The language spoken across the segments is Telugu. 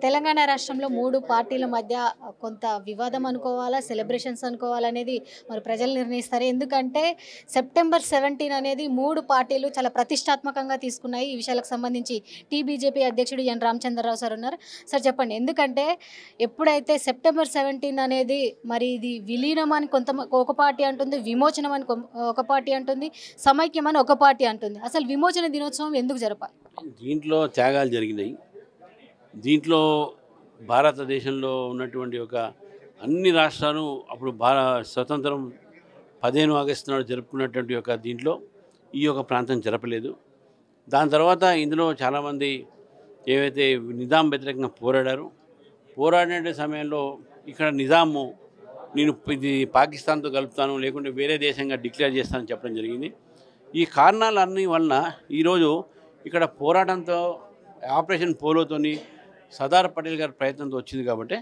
తెలంగాణ రాష్ట్రంలో 3 పార్టీల మధ్య కొంత వివాదం అనుకోవాలా, సెలబ్రేషన్స్ అనుకోవాలనేది మరి ప్రజలు నిర్ణయిస్తారు. ఎందుకంటే సెప్టెంబర్ 17 అనేది 3 పార్టీలు చాలా ప్రతిష్టాత్మకంగా తీసుకున్నాయి. ఈ విషయాలకు సంబంధించి బీజేపీ అధ్యక్షుడు ఎన్ రామచంద్రరావు సార్ ఉన్నారు. సార్ చెప్పండి. ఎందుకంటే ఎప్పుడైతే సెప్టెంబర్ 17 అనేది మరి ఇది విలీనం అని ఒక పార్టీ అంటుంది, విమోచనం అని ఒక పార్టీ అంటుంది, సమైక్యం అని ఒక పార్టీ అంటుంది. అసలు విమోచన దినోత్సవం ఎందుకు జరపాలి? దీంట్లో త్యాగాలు జరిగినాయి. దీంట్లో భారతదేశంలో ఉన్నటువంటి అన్ని రాష్ట్రాలు అప్పుడు స్వతంత్రం 15 ఆగస్టు నాడు జరుపుకున్నటువంటి దీంట్లో ఈ ప్రాంతం జరపలేదు. దాని తర్వాత ఇందులో చాలామంది ఏవైతే నిజాం వ్యతిరేకంగా పోరాడిన సమయంలో ఇక్కడ నిజాము నేను ఇది పాకిస్తాన్తో కలుపుతాను, లేకుంటే వేరే దేశంగా డిక్లేర్ చేస్తానని చెప్పడం జరిగింది. ఈ కారణాలన్నీ వలన ఈరోజు ఇక్కడ పోరాటంతో ఆపరేషన్ పోలోతోని సర్దార్ పటేల్ గారి ప్రయత్నంతో వచ్చింది కాబట్టి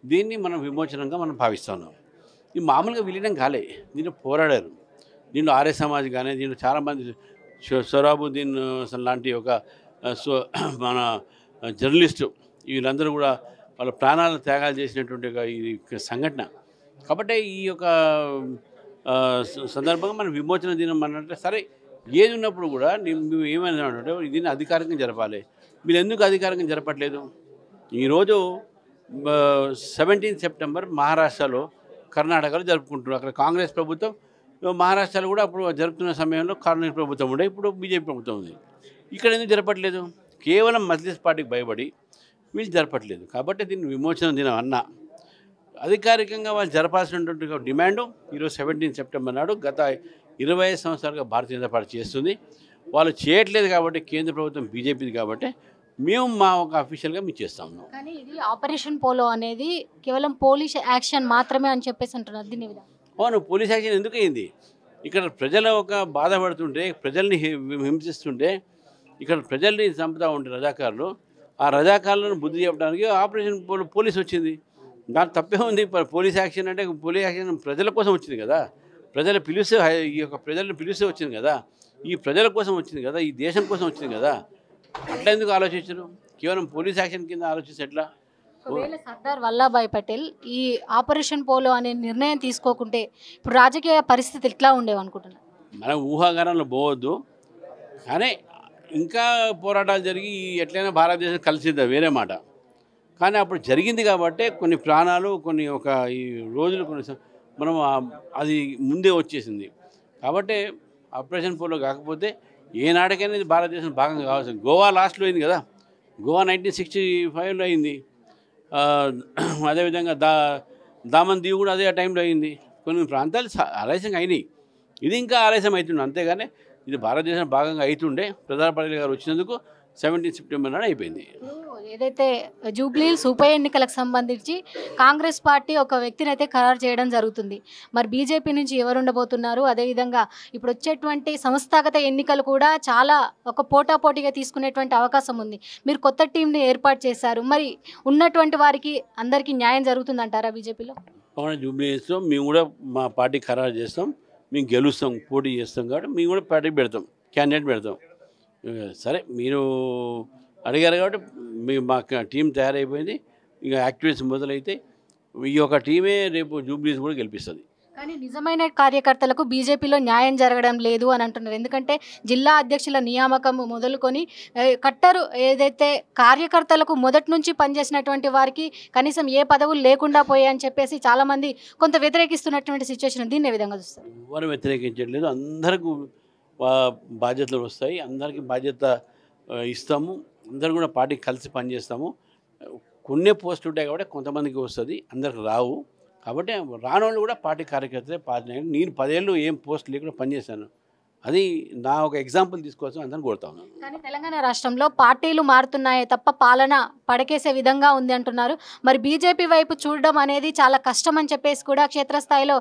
దీన్ని మనం విమోచనంగా మనం భావిస్తున్నాం. ఇది మామూలుగా విలీనం కాలే, దీంట్లో పోరాడారు. దీంట్లో ఆర్య సమాజ్ కానీ దీంట్లో చాలామంది సొహరాబుద్దీన్ లాంటి మన జర్నలిస్టు వీళ్ళందరూ కూడా వాళ్ళ ప్రాణాలను త్యాగాలు చేసినటువంటి ఇది సంఘటన. కాబట్టి ఈ సందర్భంగా మనం విమోచన దినం అన్నట్టే సరే ఏది ఉన్నప్పుడు కూడా మేము ఏమైనా అంటే దీన్ని అధికారికంగా జరపాలి. మీరు ఎందుకు అధికారికంగా జరపట్లేదు? ఈరోజు 17 సెప్టెంబర్ మహారాష్ట్రలో, కర్ణాటకలో జరుపుకుంటున్నారు. అక్కడ కాంగ్రెస్ ప్రభుత్వం, మహారాష్ట్రలో కూడా అప్పుడు జరుపుతున్న సమయంలో కాంగ్రెస్ ప్రభుత్వం ఉండే, ఇప్పుడు బీజేపీ ప్రభుత్వం ఉంది. ఇక్కడ ఎందుకు జరపట్లేదు? కేవలం మజ్లిస్ పార్టీకి భయపడి వీళ్ళు జరపట్లేదు. కాబట్టి దీన్ని విమోచన దినం అన్నా అధికారికంగా వాళ్ళు జరపాల్సినటువంటి డిమాండు ఈరోజు 17 సెప్టెంబర్ నాడు గత 25 సంవత్సరాలుగా భారతీయ జనతా పార్టీ చేస్తుంది. వాళ్ళు చేయట్లేదు కాబట్టి కేంద్ర ప్రభుత్వం బీజేపీది కాబట్టి మేము మా అఫీషియల్గా మేము చేస్తాము. కానీ ఇది ఆపరేషన్ పోలో అనేది కేవలం పోలీస్ యాక్షన్ మాత్రమే అని చెప్పేసి అంటున్నారు. దీని అవును, పోలీస్ యాక్షన్ ఎందుకు అయింది? ఇక్కడ ప్రజలు బాధపడుతుంటే, ప్రజల్ని హింసిస్తుంటే, ఇక్కడ ప్రజల్ని చంపుతూ ఉంటే రజాకారులు, ఆ రజాకారులను బుద్ధి చెప్పడానికి ఆపరేషన్ పోలీస్ వచ్చింది. దాని తప్పే ఉంది. పోలీస్ యాక్షన్ అంటే పోలీస్ యాక్షన్ ప్రజల కోసం వచ్చింది కదా, ప్రజలు పిలిస్తే ప్రజలను పిలిస్తే వచ్చింది కదా, ఈ ప్రజల కోసం వచ్చింది కదా, ఈ దేశం కోసం వచ్చింది కదా. అట్లా ఎందుకు ఆలోచించరు? కేవలం పోలీస్ యాక్షన్ కింద ఆలోచిస్తే ఎట్లా? ఒకవేళ సర్దార్ వల్లభాయ్ పటేల్ ఈ ఆపరేషన్ పోలో అనే నిర్ణయం తీసుకోకుంటే ఇప్పుడు రాజకీయ పరిస్థితి ఎట్లా ఉండేవి అనుకుంటున్నారు? మనం ఊహాగానంలో పోవద్దు, కానీ ఇంకా పోరాటాలు జరిగి ఎట్లయినా భారతదేశం కలిసిద్దా వేరే మాట. కానీ అప్పుడు జరిగింది కాబట్టి కొన్ని ప్రాణాలు, కొన్ని ఈ రోజులు, మనం అది ముందే వచ్చేసింది. కాబట్టి ఆపరేషన్ పోలో కాకపోతే ఏనాటికైనా ఇది భారతదేశం భాగంగా కావాల్సింది. గోవా లాస్ట్లో అయింది కదా, గోవా 1965లో అయింది. అదేవిధంగా దామన్ దీవు కూడా అదే టైంలో అయింది. కొన్ని ప్రాంతాలు ఆలస్యంగా అయినాయి, ఇది ఇంకా ఆలస్యం అవుతుండే. అంతేగాని ఇది భారతదేశం భాగంగా అవుతుండే. సర్దార్ పటేల్ గారు వచ్చినందుకు 17 సెప్టెంబర్ నాడు అయిపోయింది. ఏదైతే జూబ్లీహిల్స్ ఉప ఎన్నికలకు సంబంధించి కాంగ్రెస్ పార్టీ ఒక వ్యక్తిని అయితే ఖరారు చేయడం జరుగుతుంది. మరి బీజేపీ నుంచి ఎవరు ఉండబోతున్నారు? అదేవిధంగా ఇప్పుడు వచ్చేటువంటి సంస్థాగత ఎన్నికలు కూడా చాలా పోటాపోటీగా తీసుకునేటువంటి అవకాశం ఉంది. మీరు కొత్త టీంని ఏర్పాటు చేశారు, మరి ఉన్నటువంటి వారికి అందరికీ న్యాయం జరుగుతుందంటారా బీజేపీలో? జూబ్లీహిల్స్లో మేము కూడా మా పార్టీ ఖరారు చేస్తాం, మేము గెలుస్తాం, పోటీ చేస్తాం కాబట్టి మేము కూడా పార్టీ పెడతాం, క్యాండిడేట్ పెడతాం. సరే మీరు అడిగారు కాబట్టి మా టీం తయారైపోయింది. ఇక యాక్టివిటీస్ మొదలైతే ఈ టీమే రేపు జూబ్లీస్ కూడా గెలిపిస్తుంది. కానీ నిజమైన కార్యకర్తలకు బీజేపీలో న్యాయం జరగడం లేదు అని అంటున్నారు. ఎందుకంటే జిల్లా అధ్యక్షుల నియామకం మొదలుకొని కట్టరు ఏదైతే కార్యకర్తలకు మొదటి నుంచి పనిచేసినటువంటి వారికి కనీసం ఏ పదవులు లేకుండా పోయాయని చెప్పేసి చాలామంది కొంత వ్యతిరేకిస్తున్నటువంటి సిచ్యువేషన్. దీన్ని ఏ విధంగా చూస్తారు? వారు వ్యతిరేకించట్లేదు, అందరికీ బాధ్యతలు వస్తాయి, అందరికీ బాధ్యత ఇస్తాము, అందరూ కూడా పార్టీకి కలిసి పనిచేస్తాము. కొన్ని పోస్టులు ఉంటాయి కాబట్టి కొంతమందికి వస్తుంది, అందరికి రావు. కాబట్టి రాని వాళ్ళు కూడా పార్టీ కార్యకర్తలే. నేను 10 ఏళ్ళు ఏం పోస్ట్ లేకుండా పనిచేశాను, అది నా ఎగ్జాంపుల్ తీసుకోవచ్చు అందరిని కోరుతాను. కానీ తెలంగాణ రాష్ట్రంలో పార్టీలు మారుతున్నాయే తప్ప పాలన పడకేసే విధంగా ఉంది అంటున్నారు. మరి బీజేపీ వైపు చూడడం అనేది చాలా కష్టం అని చెప్పేసి కూడా క్షేత్రస్థాయిలో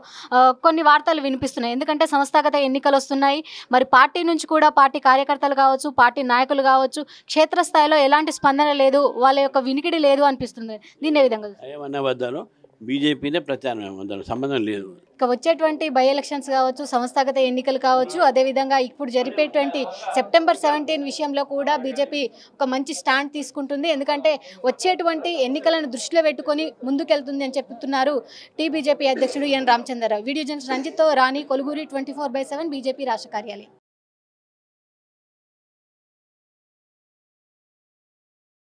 కొన్ని వార్తలు వినిపిస్తున్నాయి. ఎందుకంటే సంస్థాగత ఎన్నికలు వస్తున్నాయి, మరి పార్టీ నుంచి కూడా పార్టీ కార్యకర్తలు కావచ్చు, పార్టీ నాయకులు కావచ్చు, క్షేత్రస్థాయిలో ఎలాంటి స్పందన లేదు, వాళ్ళ వినికిడి లేదు అనిపిస్తుంది. దీన్ని ఏ విధంగా ఏమన్నా వద్దాను బీజేపీనే ప్రత్యామ్నాయం, దానికి సంబంధం లేదు. ఇక వచ్చేటువంటి బై ఎలక్షన్స్ కావచ్చు, సంస్థాగత ఎన్నికలు కావచ్చు, అదేవిధంగా ఇప్పుడు జరిపేటువంటి సెప్టెంబర్ 17 విషయంలో కూడా బీజేపీ ఒక మంచి స్టాండ్ తీసుకుంటుంది. ఎందుకంటే వచ్చేటువంటి ఎన్నికలను దృష్టిలో పెట్టుకొని ముందుకెళ్తుంది అని చెప్తున్నారు టీబీజేపీ అధ్యక్షుడు ఎన్ రామచంద్రరావు. వీడియో జర్నలిస్ట్ రంజిత్తో రాణి, కొలుగురి, 24/7 బీజేపీ రాష్ట్ర కార్యాలయం.